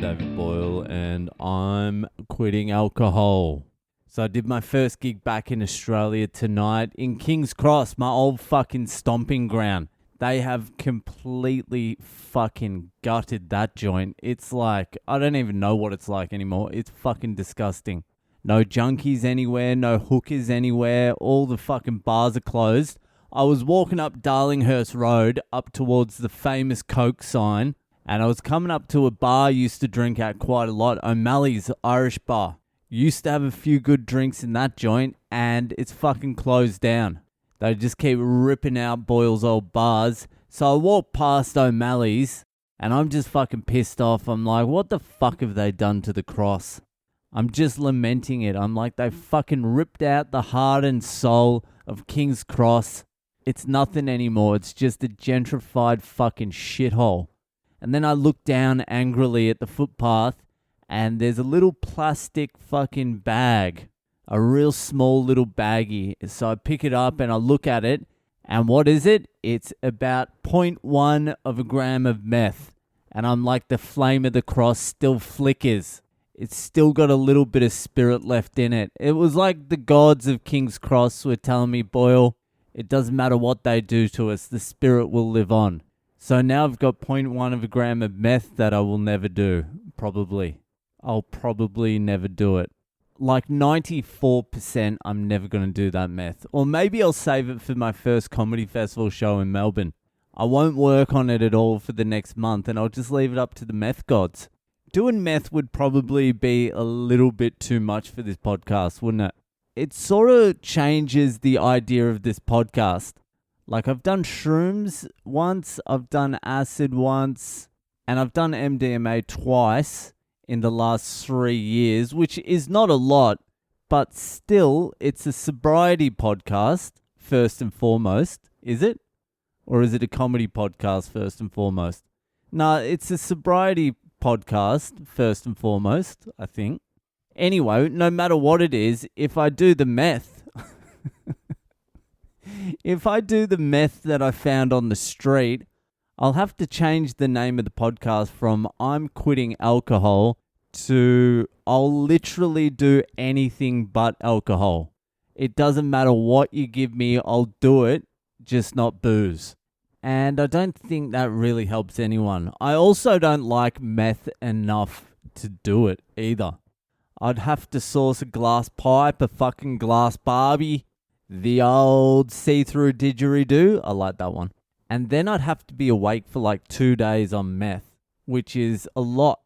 David Boyle, and I'm quitting alcohol. So I did my first gig back in Australia tonight in King's Cross, my old fucking stomping ground. They have completely fucking gutted that joint. It's like, I don't even know what it's like anymore. It's fucking disgusting. No junkies anywhere, no hookers anywhere. All the fucking bars are closed. I was walking up Darlinghurst Road up towards the famous Coke sign, and I was coming up to a bar I used to drink at quite a lot, O'Malley's Irish Bar. Used to have a few good drinks in that joint, and it's fucking closed down. They just keep ripping out Boyle's old bars. So I walked past O'Malley's, and I'm just fucking pissed off. I'm like, what the fuck have they done to the cross? I'm just lamenting it. I'm like, they fucking ripped out the heart and soul of King's Cross. It's nothing anymore. It's just a gentrified fucking shithole. And then I look down angrily at the footpath, and there's a little plastic fucking bag. A real small little baggie. So I pick it up and I look at it, and what is it? It's about 0.1 of a gram of meth. And I'm like, the flame of the cross still flickers. It's still got a little bit of spirit left in it. It was like the gods of King's Cross were telling me, Boyle, it doesn't matter what they do to us, the spirit will live on. So now I've got 0.1 of a gram of meth that I will never do, probably. I'll probably never do it. Like 94% I'm never going to do that meth. Or maybe I'll save it for my first comedy festival show in Melbourne. I won't work on it at all for the next month, and I'll just leave it up to the meth gods. Doing meth would probably be a little bit too much for this podcast, wouldn't it? It sort of changes the idea of this podcast. Like, I've done shrooms once, I've done acid once, and I've done MDMA twice in the last 3 years, which is not a lot, but still, it's a sobriety podcast, first and foremost. Is it? Or is it a comedy podcast, first and foremost? No, it's a sobriety podcast, first and foremost, I think. Anyway, no matter what it is, if I do the meth, if I do the meth that I found on the street, I'll have to change the name of the podcast from I'm Quitting Alcohol to I'll literally do anything but alcohol. It doesn't matter what you give me, I'll do it, just not booze. And I don't think that really helps anyone. I also don't like meth enough to do it either. I'd have to source a glass pipe, a fucking glass Barbie, the old see-through didgeridoo. I like that one. And then I'd have to be awake for like 2 days on meth, which is a lot.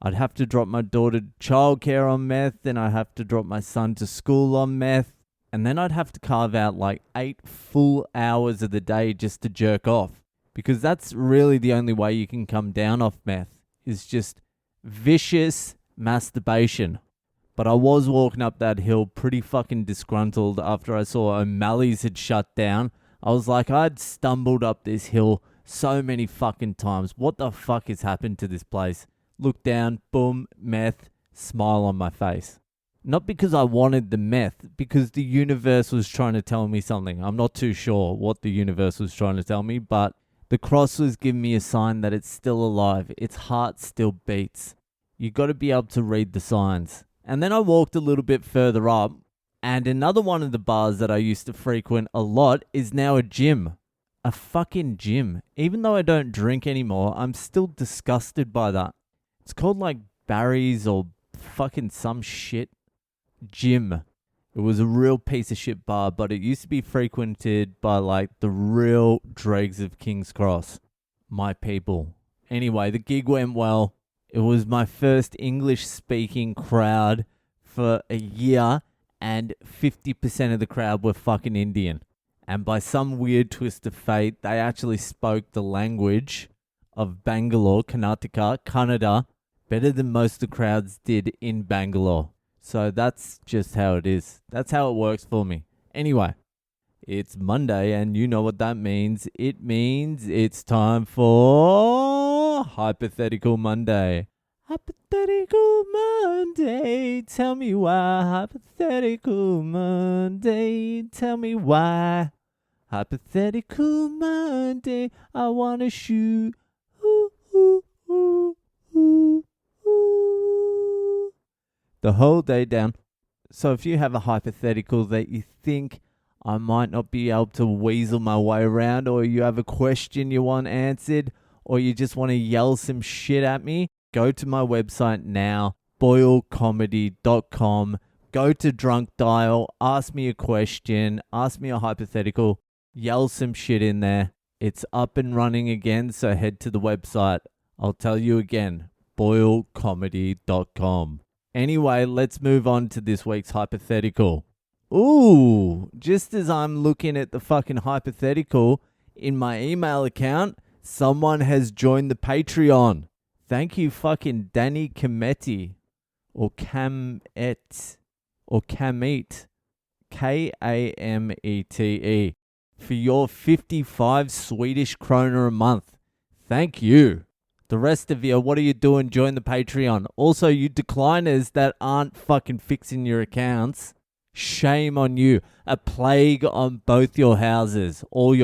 I'd have to drop my daughter to childcare on meth, then I'd have to drop my son to school on meth, and then I'd have to carve out like 8 full hours of the day just to jerk off. Because that's really the only way you can come down off meth, is just vicious masturbation. But I was walking up that hill pretty fucking disgruntled after I saw O'Malley's had shut down. I was like, I'd stumbled up this hill so many fucking times. What the fuck has happened to this place? Look down, boom, meth, smile on my face. Not because I wanted the meth, because the universe was trying to tell me something. I'm not too sure what the universe was trying to tell me, but the cross was giving me a sign that it's still alive. Its heart still beats. You got to be able to read the signs. And then I walked a little bit further up, and another one of the bars that I used to frequent a lot is now a gym. A fucking gym. Even though I don't drink anymore, I'm still disgusted by that. It's called like Barry's or fucking some shit gym. It was a real piece of shit bar, but it used to be frequented by like the real dregs of King's Cross. My people. Anyway, the gig went well. It was my first English-speaking crowd for a year, and 50% of the crowd were fucking Indian. And by some weird twist of fate, they actually spoke the language of Bangalore, Karnataka, Kannada, better than most of the crowds did in Bangalore. So that's just how it is. That's how it works for me. Anyway, it's Monday, and you know what that means. It means it's time for Hypothetical Monday. Hypothetical Monday, tell me why. Hypothetical Monday, tell me why. Hypothetical Monday, I wanna shoot. Ooh, ooh, ooh, ooh, ooh. the whole day down. So if you have a hypothetical that you think I might not be able to weasel my way around, or you have a question you want answered, or you just want to yell some shit at me, go to my website now, boylecomedy.com. Go to Drunk Dial, ask me a question, ask me a hypothetical, yell some shit in there. It's up and running again, so head to the website. I'll tell you again, boylecomedy.com. Anyway, let's move on to this week's hypothetical. Ooh, just as I'm looking at the fucking hypothetical in my email account, someone has joined the Patreon. Thank you, fucking Danny Kametti, or Kamet, or Kamete, Kamete, for your 55 Swedish kroner a month. Thank you. The rest of you, what are you doing? Join the Patreon. Also, you decliners that aren't fucking fixing your accounts, shame on you. A plague on both your houses, all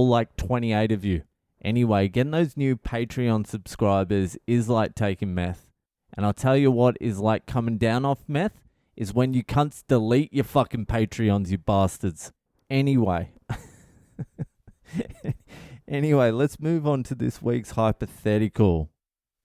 like 28 of you. Anyway, getting those new Patreon subscribers is like taking meth. And I'll tell you what is like coming down off meth is when you cunts delete your fucking Patreons, you bastards. Anyway. Anyway, let's move on to this week's hypothetical.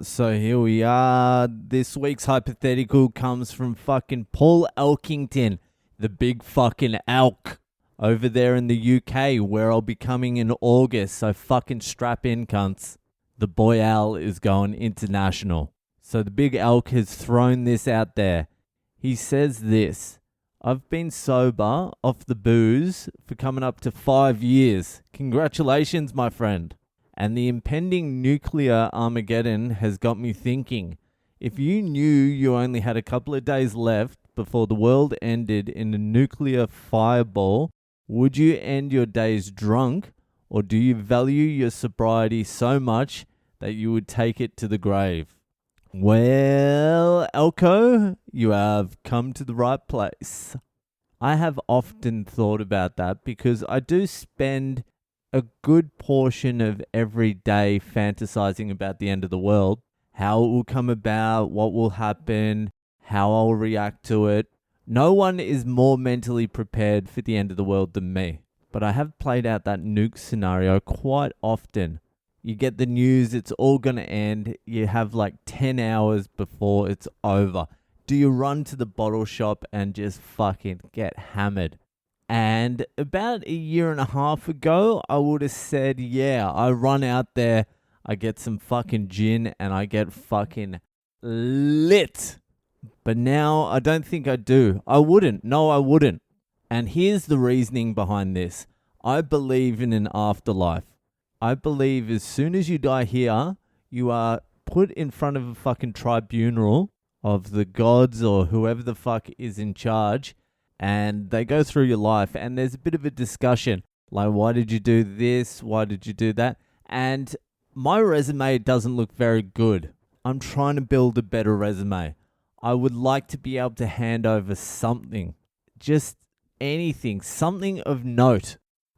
So here we are. This week's hypothetical comes from fucking Paul Elkington, the big fucking elk, over there in the UK, where I'll be coming in August. So fucking strap in, cunts. The boy owl is going international. So the big elk has thrown this out there. He says this: I've been sober off the booze for coming up to 5 years. Congratulations, my friend. And the impending nuclear Armageddon has got me thinking. If you knew you only had a couple of days left before the world ended in a nuclear fireball, would you end your days drunk, or do you value your sobriety so much that you would take it to the grave? Well, Elko, you have come to the right place. I have often thought about that because I do spend a good portion of every day fantasizing about the end of the world, how it will come about, what will happen, how I'll react to it. No one is more mentally prepared for the end of the world than me, but I have played out that nuke scenario quite often. You get the news, it's all going to end. You have like 10 hours before it's over. Do you run to the bottle shop and just fucking get hammered? And about a year and a half ago, I would have said, yeah, I run out there, I get some fucking gin, and I get fucking lit. But now I don't think I do. I wouldn't. No, I wouldn't. And here's the reasoning behind this. I believe in an afterlife. I believe as soon as you die here, you are put in front of a fucking tribunal of the gods or whoever the fuck is in charge, and they go through your life, and there's a bit of a discussion, like, why did you do this? Why did you do that? And my resume doesn't look very good. I'm trying to build a better resume. I would like to be able to hand over something, just anything, something of note.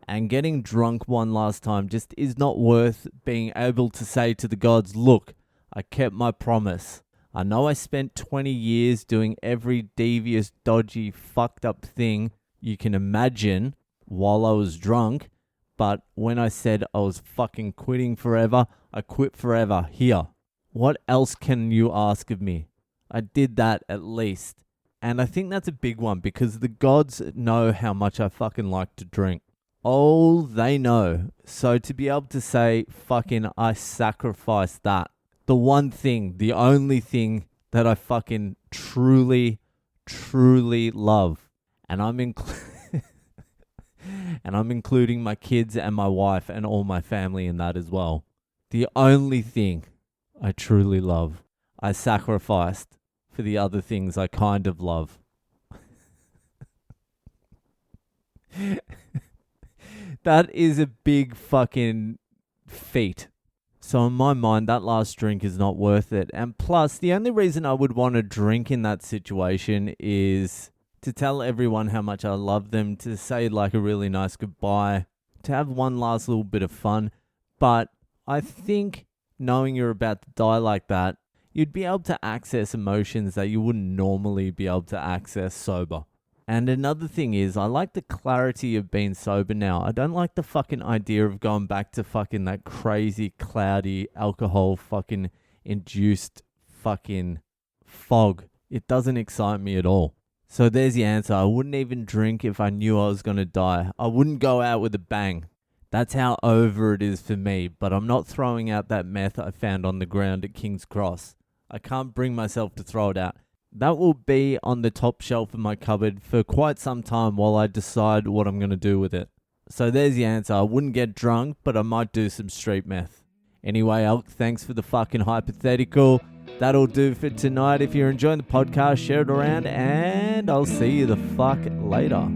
And getting drunk one last time just is not worth being able to say to the gods, look, I kept my promise. I know I spent 20 years doing every devious, dodgy, fucked up thing you can imagine while I was drunk, but when I said I was fucking quitting forever, I quit forever here. What else can you ask of me? I did that at least. And I think that's a big one because the gods know how much I fucking like to drink. Oh, they know. So to be able to say, fucking, I sacrificed that. The one thing, the only thing that I fucking truly, truly love. And I'm including my kids and my wife and all my family in that as well. The only thing I truly love, I sacrificed for the other things I kind of love. That is a big fucking feat. So in my mind, that last drink is not worth it. And plus, the only reason I would want to drink in that situation is to tell everyone how much I love them, to say like a really nice goodbye, to have one last little bit of fun. But I think knowing you're about to die like that, you'd be able to access emotions that you wouldn't normally be able to access sober. And another thing is, I like the clarity of being sober now. I don't like the fucking idea of going back to fucking that crazy, cloudy, alcohol fucking induced fucking fog. It doesn't excite me at all. So there's the answer. I wouldn't even drink if I knew I was going to die. I wouldn't go out with a bang. That's how over it is for me. But I'm not throwing out that meth I found on the ground at King's Cross. I can't bring myself to throw it out. That will be on the top shelf of my cupboard for quite some time while I decide what I'm going to do with it. So there's the answer. I wouldn't get drunk, but I might do some street meth. Anyway, Elk, thanks for the fucking hypothetical. That'll do for tonight. If you're enjoying the podcast, share it around, and I'll see you the fuck later.